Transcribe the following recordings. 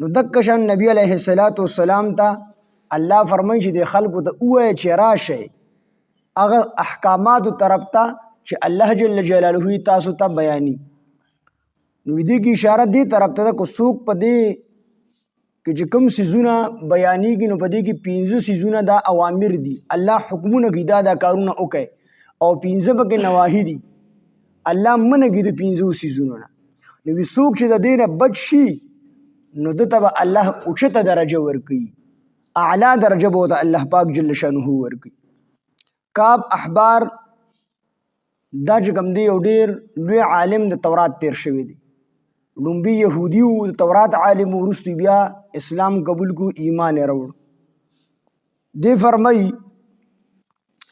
نو دک شان نبی علیه السلام ته الله فرمایي چې د خلکو ته وایي چې راشه هغه احکاماتو طرف ته چې الله جل جلاله تاسو ته بیاني. نو دې کې اشاره دې طرف ته کو څوک په دې کې چې کوم سيزونه بیانېږي نو په دې کې 15 سيزونه دا اوامر دي، الله حکمونه کوي دا کارونه وکړي، او 15 پکې نواهی دي، الله منع کوي د 15 سيزونو نه. نو څوک چې د دې نه بچ شي نو دته به الله اوچته درجه ورکوي، اعلی درجه به د الله پاک جل شانه ورکوي. کعب احبار دا چې کوم دی یو ډیر لوی عالم د تورات تیر شوی دی، لومبي يهودي او د تورات عالم ورستي بیا اسلام قبول کو ایمان راوړ. دی فرمای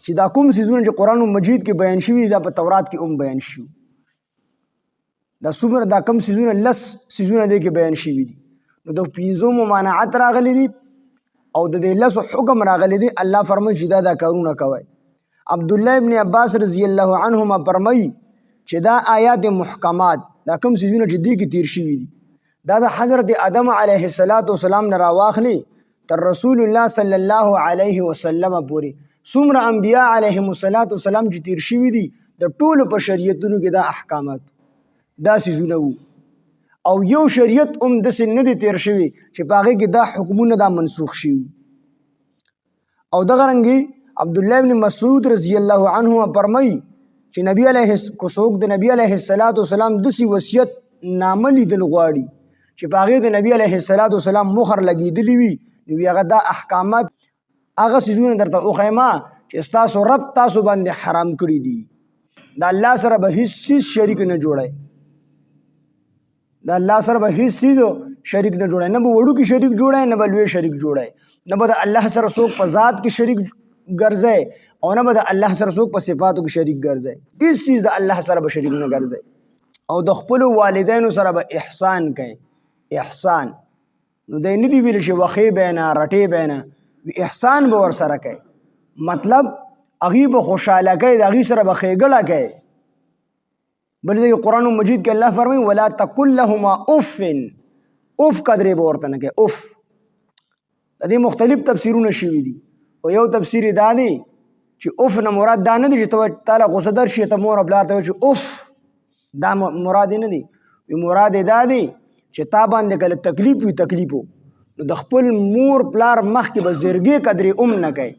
چې دا کوم سيزونه چې قران مجید کې بیان شوی دا په تورات کې بیان شوی، دا څومره دا کوم سيزونه لس سيزونه دی کې بیان شوی دي. نو د 15 ممانعت راغلي دي او د دې لس حکم راغلي دي. الله فرمایي چې دا کارونه کوي. عبد الله ابن عباس رضی الله عنهما فرمایي چې دا آیات محکمات دا کوم سيزونه چې دی کې تیر شوی دي دا د حضرت آدم علیه السلام نه راواخلي تر رسول الله صلی الله علیه وسلم پورې څومره انبیاء علیهم السلام چې تیر شوی دي د ټولو په شریعتونو کې دا احکامات دا سيزونه وو، او یو شریعت د سن نه دی تیر شوی چې په هغه کې دا حکمونه دا منسوخ شي. او دغه رنګي عبد الله ابن مسعود رضی الله عنه فرمایي چې نبی علیه کوڅوک د نبی علیه السلام د سی وصیت نامه لیدل غواړي چې په هغه د نبی علیه السلام مخر لګیدلی وي، نو هغه دا احکامات هغه سيزونه درته وخیمه چې تاسو رب تاسو باندې حرام کړی دي. دا الله سره به هیڅ شریک نه جوړای، دا الله سره به هیڅ شریک نه جوړای، نه به وړو کې شریک جوړای، نه به لوی شریک جوړای، نه به الله سره څوک په ذات کې شریک ګرځي او نه به د الله سره څوک په صفاتو کې شریک ګرځي. هیڅ چیز د الله سره به شریک نه ګرځي. او د خپل والدینو سره به احسان کوي. احسان نو د نه دی ویل شي وخی بینا رټي بینا، احسان به ور سره کوي، مطلب هغه به خوشاله کوي، د هغه سره به خېګړه کوي. بل ځای قرآن مجید کې الله فرمایي ولا تقل لهما اف، اف قدرې به ورته نه کوي. اف د دې مختلف تفسیرونه شوي دي، او یو تفسیر دا دی چې اف نه مراد دا نه دی چې تعالی غوسه در شي ته مور بلا ته چې اف، دا مراد نه دی. مراد دا دی چې تا باندې کله تکلیف وي تکلیفو نو د خپل مور پلار مخ کې به زرګې قدرې نه کوي،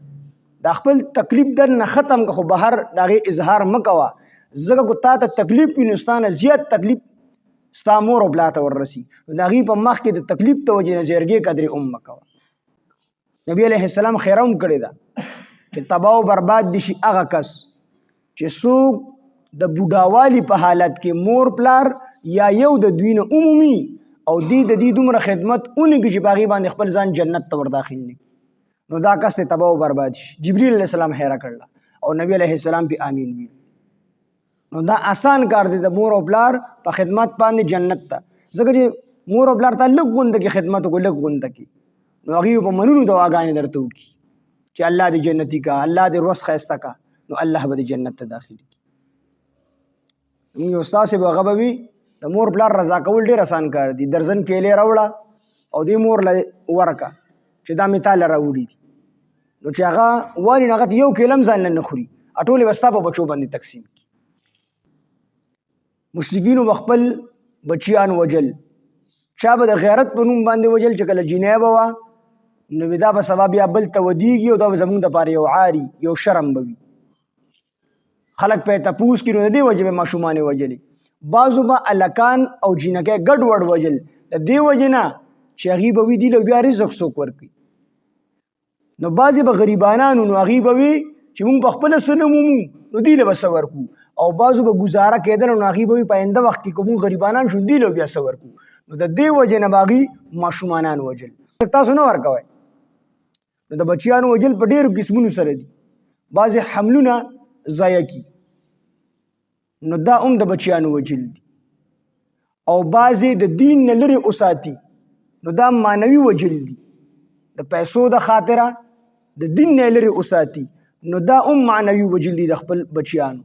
دا خپل تکلیف در نه ختم که خو بهر دغه اظهار مکوه، ځکه کو تا ته تکلیف وي نو ستانه زیات تکلیف ستا مور او بلا ته وررسي، نو د هغې په مخ کې د تکلیف ته وجې نه زرګې قدرې مکوه. نبی علیہ السلام خیرهم کړی ده چې تباہ او برباد دي شي هغه کس چې څوک د بوډاوالي په حالت کې مور پلار یا یو د دوی نه عمومي او دی د دې دومره خدمت اونږي چې باغی باندې خپل ځان جنت ته ور داخل نه، نو دا کس ته تباہ او برباد شي. جبرئیل علیہ السلام خیره کړل او نبی علیہ السلام په امین وی. نو دا آسان کار دی د مور او پلار په خدمت باندې جنت ته، ځکه چې مور او پلار ته لږ غونډه کې خدمت کو لږ غونډه کې نو هغه په منونو دعاګانې درته وکړي چې الله دې جنتی کا، الله دې روس خیسته کا، نو الله به دې جنت ته داخلي. یو استاد به هغه وي د مور پلار رضا کول ډېر آسان کار دی، درزن کېلې راوړه او دې مور له ورکه چې دا مثال راوړي دي، نو چې هغه واري هغه یو کلم ځان نه خوري اټولې وستا په بچو باندې تقسیم کی. مشرکین وخپل بچیان وجل، چا به د غیرت په نوم باندې وجل چې کله جنایب وا نو دا به سبب یا بل ته ودیږي او دا به زمونږ دپاره یو عاري یو شرم به وي، خلک په تپوس کړي نو د دې وجې به ماشومانې وجلې. بعضو به الکان او جینکۍ ګډ وډ وجل د دې وجې نه چې هغې به وي دي له بیا رزق څوک ورکوي. نو بعضې به غریبانانو نو هغې به وي چې موږ په خپله څه نه مومو نو دوی له به څه ورکو، او بعضو به ګزاره کېدل نو هغې به وي په آینده وخت کې که موږ غریبانان شو دوی له بیا څه ورکو، نو د دې وجې نه به هغې ماشومانان وجل. تاسو نه ورکوئ. نو د بچیانو وجل په ډېرو قسمونو سره دي، بعضې حملونه ضایع کی نو دا هم د بچیانو وجل دي، او بعضې د دین نه لرې وساتي نو دا معنوي وجل دي، د پیسو د خاطره د دین نه لرې وساتي نو دا هم معنوي وجل دي د خپل بچیانو.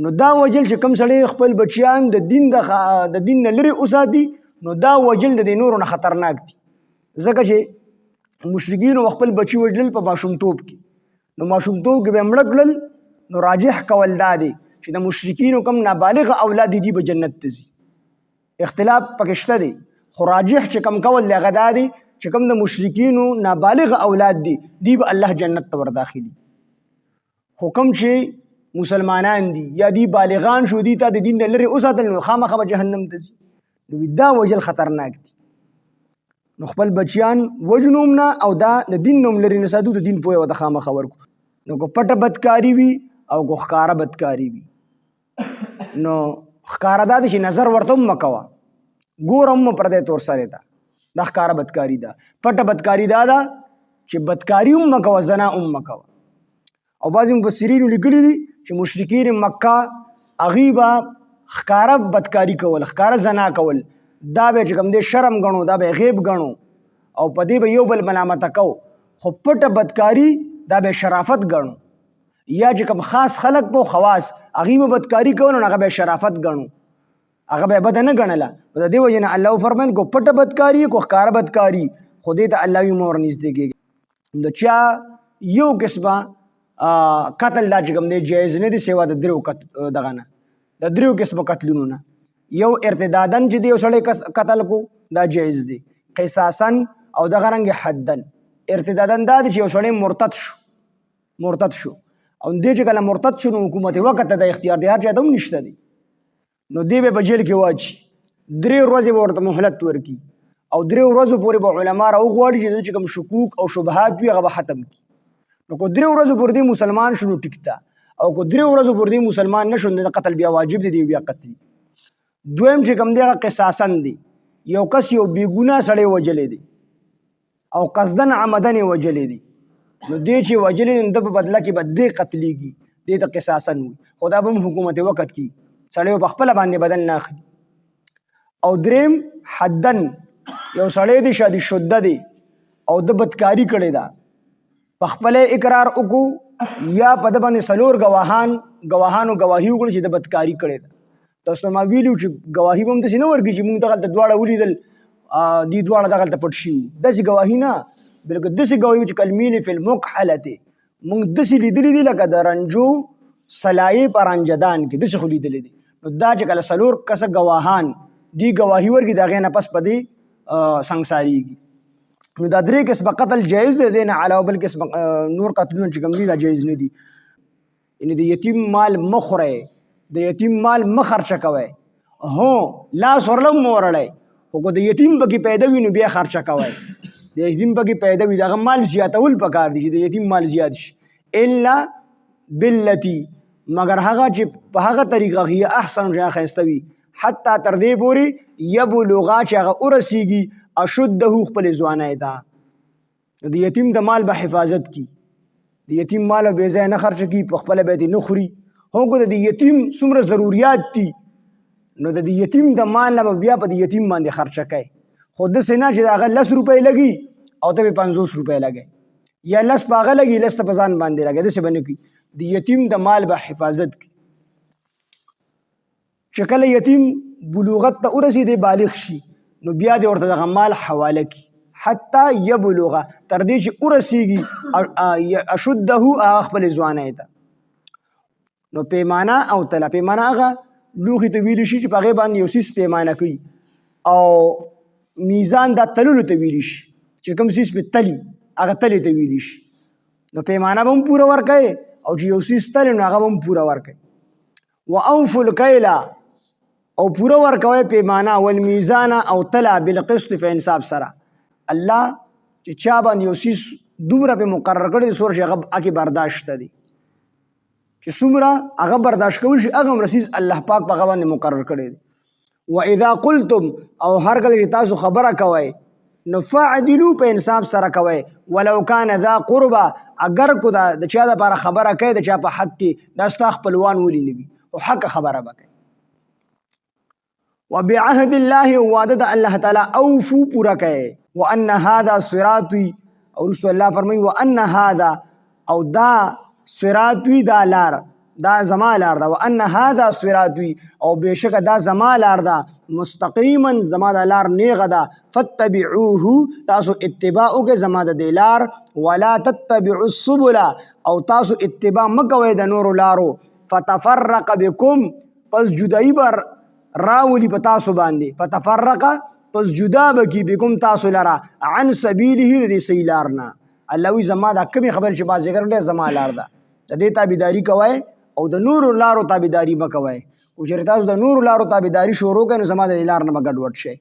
نو دا وجل چې کوم سړی خپل بچیان د دین نه لرې وساتي نو دا وجل د نورو نه خطرناک دي ځکه چې مشرکینو خپل بچي وژلل په ماشومتوب کې نو ماشومتوب کې به مړه کړل نو راجح کول دا دی چې د مشرکینو کم نابالغ اولاد دي به جنت ته ځي اختلاف پکې شته دی خو راجح چې کم کول دی هغه دا دی چې کم د مشرکینو نابالغ اولاد دی به الله جنت ته ورداخلي خو کم چې مسلمانان دي یا دی بالغان شو دي ته د دین نه لرې وساتل نو خامخا به جهنم ته ځي نو دا وجل خطرناک دي نو خپل بچیان وجنوم نه او دا د دین نوم لري نه ساتو د دین پوهه ورته خامخا ورکو نو کو پټه بدکاری وي او کو ښکاره بدکاری وي نو ښکاره دا چې نظر ورته هم مکوه ګورم پردی تور سره ته دا ښکاره بدکاری ده پټه بدکاری دا ده چې بدکاری هم مکوه زنا هم مکوه او بعضې مفسرینو لیکلي دي چې مشرکین مکه هغوی به ښکاره بدکاری کول ښکاره زنا کول دا به چې کوم دی شرم ګڼو دا به غیب ګڼو او په دې به یو بل ملامته کو خو پټه بدکاری دا به شرافت ګڼو یا چې کوم خاص خلک په خواص هغوی به بدکاری کول نو هغه به شرافت ګڼو هغه به بده نه ګڼله په دې وجې نه الله فرمایل کو پټه بدکاری کو ښکاره بدکاری خو دې ته الله مور نږدې کېږي د چا یو قسمه قتل دا چې کوم دی جایز نه دی سوا د دریو دغه نه د دریو قسمو قتلونو نه یو ارتدادن چې دی یو سړی قتل کو دا جایز دی قصاصن او دغه رنګ حدن ارتدادن دا دی چې یو سړی مرتد شو او دې چې کله مرتد شو نو حکومت وکته د اختیار دی هر چا ته هم نشته دی نو دی به په جیل کې واچي 3 ورځې به ورته مهلت ورکړي او 3 ورځو پورې به علما راوغواړي چې کوم شکوک او شبهات وي هغه به ختم کړي نو کو 3 ورځو پورې دی مسلمان شنو ټیکتا او کو 3 ورځو پورې دی مسلمان نشو د قتل بیا واجب دی بیا قتل دویم چې کوم دی هغه قصاصن دی یو کس یو بیګونه سړی وجلې دی او قصدن عمدن وجلې دی نو دې چې وجلې د په بدله کې به دې قتلیږي دې ته قصاصن وي خو دا به هم حکومت وقت کې سړی په خپله باندې بدل نه اخلي او دریم حدن یو سړی دی شادي شده دی او د بدکاري کړې ده په خپل اقرار وکړو یا په د باندې څلور ګواهانو ګواهي وکړي چې د بدکاري کړې ده تاسو ما ویلو چې ګواهي به هم داسې نه ورکړي چې موږ دغلته دواړه ولیدل دې دواړه دغلته پټ شي داسې ګواهي نه بلکې داسې ګواهي چې کالمین فی المقحلة موږ داسې لیدلي دي لکه د رنجو سلایې په رانجدان کې داسې خو لیدلي دي نو دا چې کله څلور کسه ګواهان دې ګواهي ورکړي د هغې نه پس په دې سنګسارېږي نو دا 3 قسمه قتل جایز دی دې نه علاوه بل قسمه نور قتلونه چې کوم دي دا جایز نه دي یعنې د یتیم مال مه خورئ د یتیم مال مه خرچه کوئ هو لاس ورله هم مه ورړئ خو که د یتیم پکې پیدا وي نو بیا خرچه کوئ د یتیم پکې پیدا وي د هغه مال زیاتول پکار دي چې د یتیم مال زیات شي الا باللتی مگر هغه چې په هغه طریقه هي احسن چې ښایسته وي حتی تر دې پورې یبلغا چې هغه ورسیږي اشده خپل ځوانۍ ته د یتیم د مال به حفاظت کی د یتیم مال به ځای نه خرچ کی په خپل بیت نه خوري هو کو د یتیم څومره ضرورت دي نو د یتیم د مال نه بیا په یتیم باندې خرچه کوي خو د سینا چې هغه 10 روپۍ لګي او ته 50 روپۍ لګي یا 10 پاغه لګي 10 په ځان باندې لګي د څه باندې کی د یتیم د مال به حفاظت کی چې کله یتیم بلوغت ته ورسېږي بالغ شي نو بیا د ورته د مال حواله کی حتی یبلغ تر دې چې ورسېږي اشده خپل ځوانۍ ته نو پیمانه او تله پیمانه هغه لوښي ته ویلی شي چې په هغې باندې یو څیز پیمانه کوي او میزان دا تللو ته ویلی شي چې کوم څیز پې تلي هغه تلې ته ویلی شي نو پیمانه به هم پوره ورکوي او چې یو څیز تلي نو هغه به هم پوره ورکوي واوفوا الکیل او پوره ورکوي پیمانه والمیزان او تله بالقسط په انصاف سره الله چې چا باندې یو څیز دومره پې مقرر کړی دی څومره چې هغه هغې برداشت دی چې څومره هغه برداشت کولی شي هغه رسیز الله پاک په هغه باندې مقرر کړی دی واذا قلتم او هر کله چې تاسو خبره کوئ نو فاعدلوا په انصاف سره کوئ ولو کان ذا قربا اگر کو د چا دپاره خبره کوي د چا په حق کې دا ستا خپلوان ولې نه وي او حق خبره به کوي وبعهد الله وعده د الله تعالی اوفو پوره کوي وان هذا صراطي او رسول الله فرمایي وان هذا او دا صراطي دا لار دا زما لار ده وان هذا صراطي او بشک دا زما لار ده مستقیما زما د لار نیغه ده فتبعوه تاسو اتباع وکړئ زما د دې لار ولا تتبعوا السبل او تاسو اتباع مکوئ د نور لارو فتفرق بكم پس جدائی بر راولی په تاسو باندې فتفرق پس جدا بکی بكم تاسو لرا عن سبیله د صحیح لار نه الله وی زما دا کمی خبر چې با ذکر ډېر زما لار ده د دې تابعداري کوئ او د نور لارو تابعداري مکوئ او چې تاسو د نور لارو تابعداري شروع کړئ نو زما د لار نه مګډ وډ شي